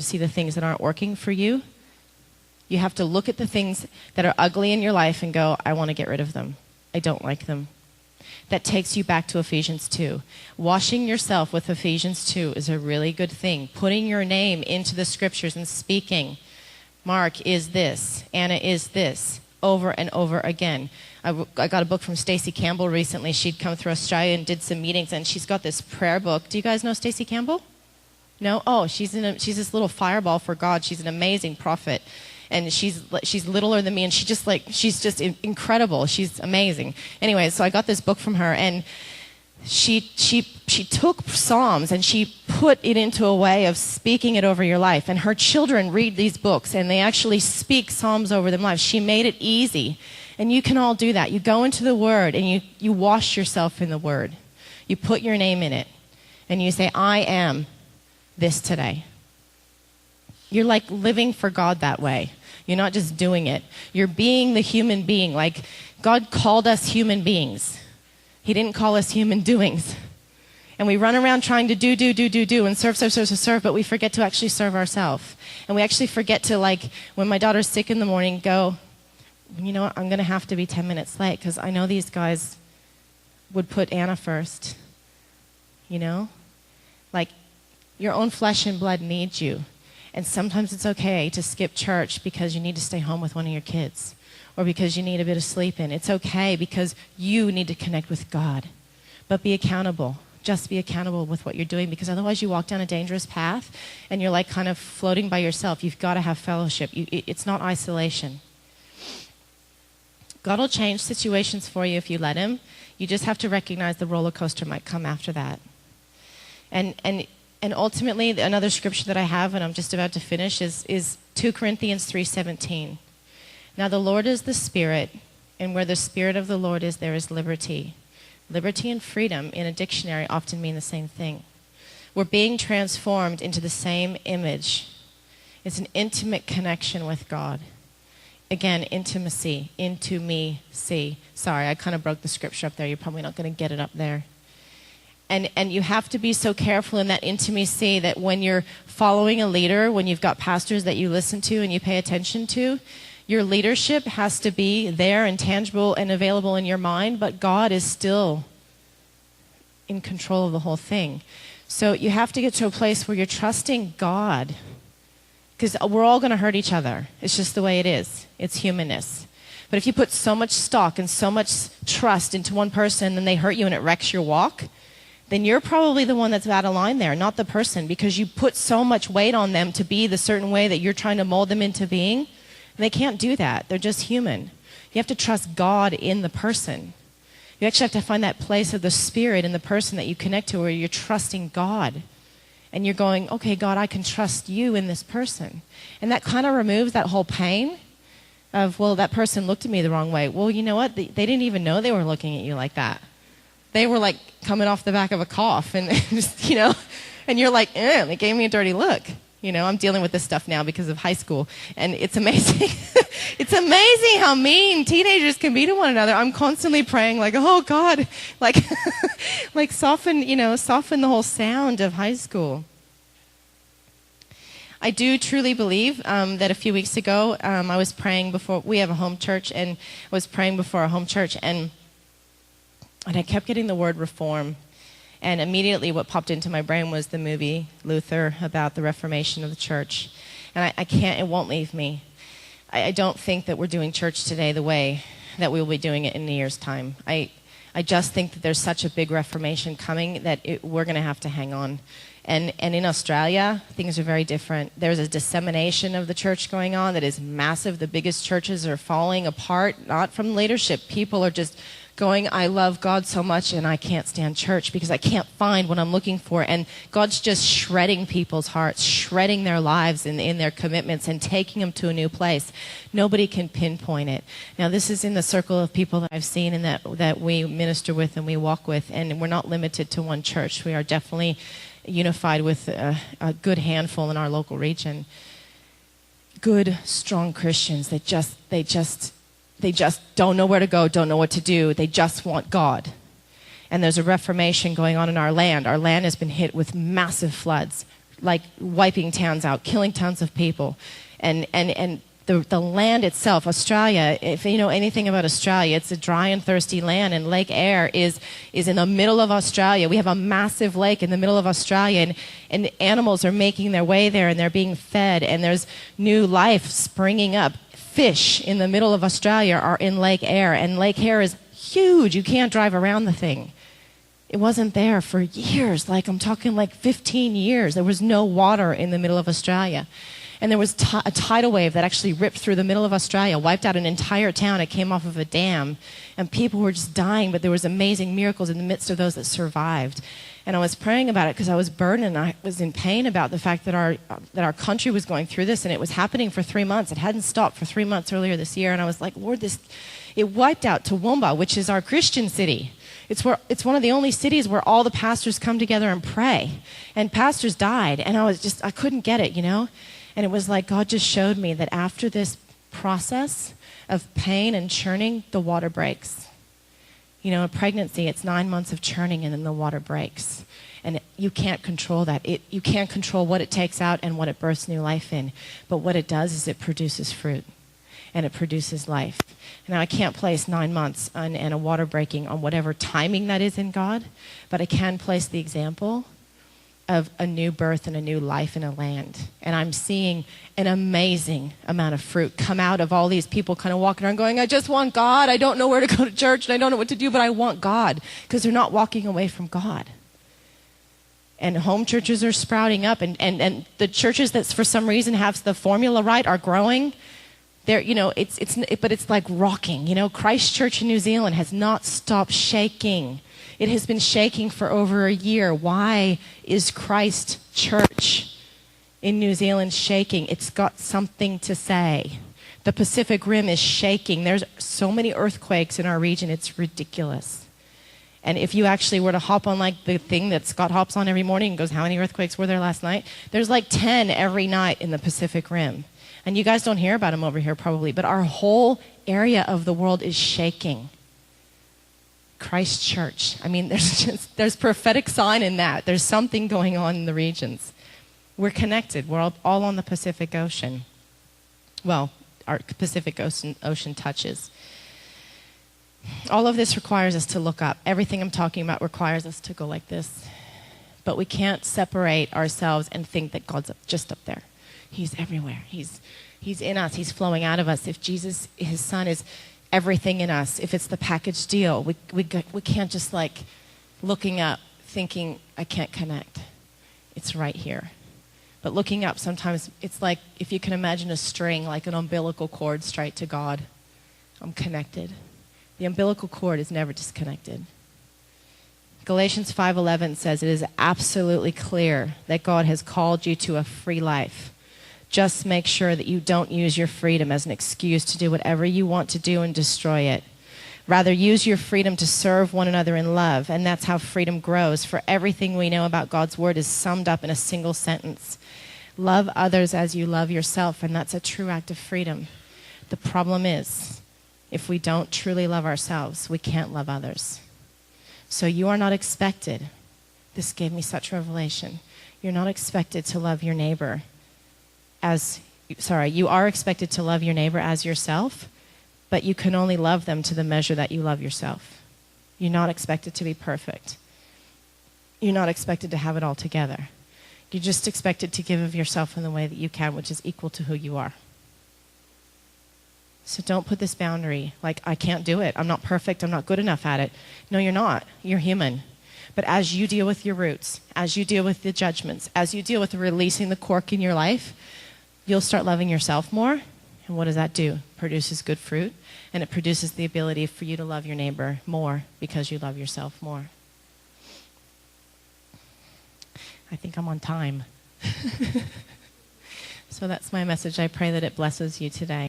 to see the things that aren't working for you. You have to look at the things that are ugly in your life and go, I want to get rid of them. I don't like them. That takes you back to Ephesians 2. Washing yourself with Ephesians 2 is a really good thing. Putting your name into the scriptures and speaking, Mark is this, Anna is this, over and over again. I got a book from Stacey Campbell recently. She'd come through Australia and did some meetings, and she's got this prayer book. Do you guys know Stacey Campbell? No? Oh, she's this little fireball for God. She's an amazing prophet. And she's littler than me, and she's just incredible. She's amazing. Anyway, so I got this book from her, and she took Psalms and she put it into a way of speaking it over your life. And her children read these books, and they actually speak Psalms over their lives. She made it easy, and you can all do that. You go into the Word, and you wash yourself in the Word. You put your name in it, and you say, I am this today. You're like living for God that way. You're not just doing it. You're being the human being. Like God called us human beings. He didn't call us human doings. And we run around trying to do and serve, but we forget to actually serve ourselves. And we actually forget to, like, when my daughter's sick in the morning, go, you know what, I'm going to have to be 10 minutes late because I know these guys would put Anna first. You know? Like, your own flesh and blood needs you. And sometimes it's okay to skip church because you need to stay home with one of your kids or because you need a bit of sleep in. It's okay because you need to connect with God. But be accountable. Just be accountable with what you're doing, because otherwise you walk down a dangerous path and you're like kind of floating by yourself. You've got to have fellowship. It's not isolation. God will change situations for you if you let him. You just have to recognize the roller coaster might come after that. And ultimately, another scripture that I have, and I'm just about to finish, is 2 Corinthians 3:17. Now the Lord is the Spirit, and where the Spirit of the Lord is, there is liberty. Liberty and freedom in a dictionary often mean the same thing. We're being transformed into the same image. It's an intimate connection with God. Again, intimacy, into me, see. Sorry, I kind of broke the scripture up there. You're probably not going to get it up there. And you have to be so careful in that intimacy that when you're following a leader, when you've got pastors that you listen to and you pay attention to, your leadership has to be there and tangible and available in your mind, but God is still in control of the whole thing. So you have to get to a place where you're trusting God, because we're all going to hurt each other. It's just the way it is. It's humanness. But if you put so much stock and so much trust into one person and then they hurt you and it wrecks your walk, then you're probably the one that's out of line there, not the person, because you put so much weight on them to be the certain way that you're trying to mold them into being. And they can't do that. They're just human. You have to trust God in the person. You actually have to find that place of the Spirit in the person that you connect to where you're trusting God. And you're going, okay, God, I can trust you in this person. And that kind of removes that whole pain of, well, that person looked at me the wrong way. Well, you know what? They didn't even know they were looking at you like that. They were like coming off the back of a cough and just, you know, and you're like, they gave me a dirty look. You know, I'm dealing with this stuff now because of high school, and it's amazing. It's amazing how mean teenagers can be to one another. I'm constantly praying like, oh God, like, like soften the whole sound of high school. I do truly believe that a few weeks ago, I was praying before, we have a home church, and I was praying before our home church, and I kept getting the word reform. And immediately what popped into my brain was the movie Luther about the Reformation of the church. And it won't leave me. I don't think that we're doing church today the way that we will be doing it in a year's time. I just think that there's such a big reformation coming that we're going to have to hang on. And in Australia, things are very different. There's a dissemination of the church going on that is massive. The biggest churches are falling apart, not from leadership. People are just going, I love God so much and I can't stand church because I can't find what I'm looking for. And God's just shredding people's hearts, shredding their lives in their commitments and taking them to a new place. Nobody can pinpoint it. Now, this is in the circle of people that I've seen and that we minister with and we walk with. And we're not limited to one church. We are definitely unified with a good handful in our local region. Good, strong Christians that they just don't know where to go, don't know what to do. They just want God. And there's a reformation going on in our land. Our land has been hit with massive floods, like wiping towns out, killing tons of people. And the land itself, Australia, if you know anything about Australia, it's a dry and thirsty land, and Lake Eyre is in the middle of Australia. We have a massive lake in the middle of Australia, and animals are making their way there, and they're being fed, and there's new life springing up. Fish in the middle of Australia are in Lake Eyre, and Lake Eyre is huge. You can't drive around the thing. It wasn't there for years, like I'm talking like 15 years. There was no water in the middle of Australia. And there was a tidal wave that actually ripped through the middle of Australia, wiped out an entire town. It came off of a dam, and people were just dying, but there was amazing miracles in the midst of those that survived. And I was praying about it because I was burdened, and I was in pain about the fact that our country was going through this, and it was happening for 3 months. It hadn't stopped for 3 months earlier this year, and I was like, Lord, it wiped out Toowoomba, which is our Christian city. It's one of the only cities where all the pastors come together and pray. And pastors died, and I couldn't get it, you know? And it was like God just showed me that after this process of pain and churning, the water breaks. You know, in pregnancy, it's 9 months of churning, and then the water breaks. And you can't control that. You can't control what it takes out and what it births new life in. But what it does is it produces fruit, and it produces life. Now, I can't place 9 months and a water breaking on whatever timing that is in God, but I can place the example of a new birth and a new life in a land. And I'm seeing an amazing amount of fruit come out of all these people kind of walking around going, I just want God. I don't know where to go to church, and I don't know what to do, but I want God, because they're not walking away from God. And home churches are sprouting up, and the churches that for some reason have the formula right are growing. There, you know, but it's like rocking. You know, Christchurch in New Zealand has not stopped shaking. It has been shaking for over a year. Why is Christchurch in New Zealand shaking? It's got something to say. The Pacific Rim is shaking. There's so many earthquakes in our region, it's ridiculous. And if you actually were to hop on like the thing that Scott hops on every morning and goes, how many earthquakes were there last night? There's like 10 every night in the Pacific Rim. And you guys don't hear about them over here probably, but our whole area of the world is shaking. Christchurch. I mean, there's prophetic sign in that. There's something going on in the regions. We're connected. We're all on the Pacific Ocean. Well, our Pacific Ocean touches. All of this requires us to look up. Everything I'm talking about requires us to go like this. But we can't separate ourselves and think that God's just up there. He's everywhere. He's in us. He's flowing out of us. If Jesus, his son, is everything in us, if it's the package deal, we can't just like looking up thinking, I can't connect. It's right here. But looking up, sometimes it's like if you can imagine a string, like an umbilical cord straight to God. I'm connected. The umbilical cord is never disconnected. Galatians 5:11 says it is absolutely clear that God has called you to a free life. Just make sure that you don't use your freedom as an excuse to do whatever you want to do and destroy it. Rather, use your freedom to serve one another in love, and that's how freedom grows. For everything we know about God's word is summed up in a single sentence. Love others as you love yourself, and that's a true act of freedom. The problem is, if we don't truly love ourselves, we can't love others. So you are not expected. This gave me such revelation. You're not expected to love your neighbor you are expected to love your neighbor as yourself, but you can only love them to the measure that you love yourself. You're not expected to be perfect. You're not expected to have it all together. You're just expected to give of yourself in the way that you can, which is equal to who you are. So don't put this boundary, like, I can't do it. I'm not perfect. I'm not good enough at it. No, you're not. You're human. But as you deal with your roots, as you deal with the judgments, as you deal with releasing the cork in your life, you'll start loving yourself more. And what does that do? It produces good fruit, and it produces the ability for you to love your neighbor more because you love yourself more. I think I'm on time. So that's my message. I pray that it blesses you today.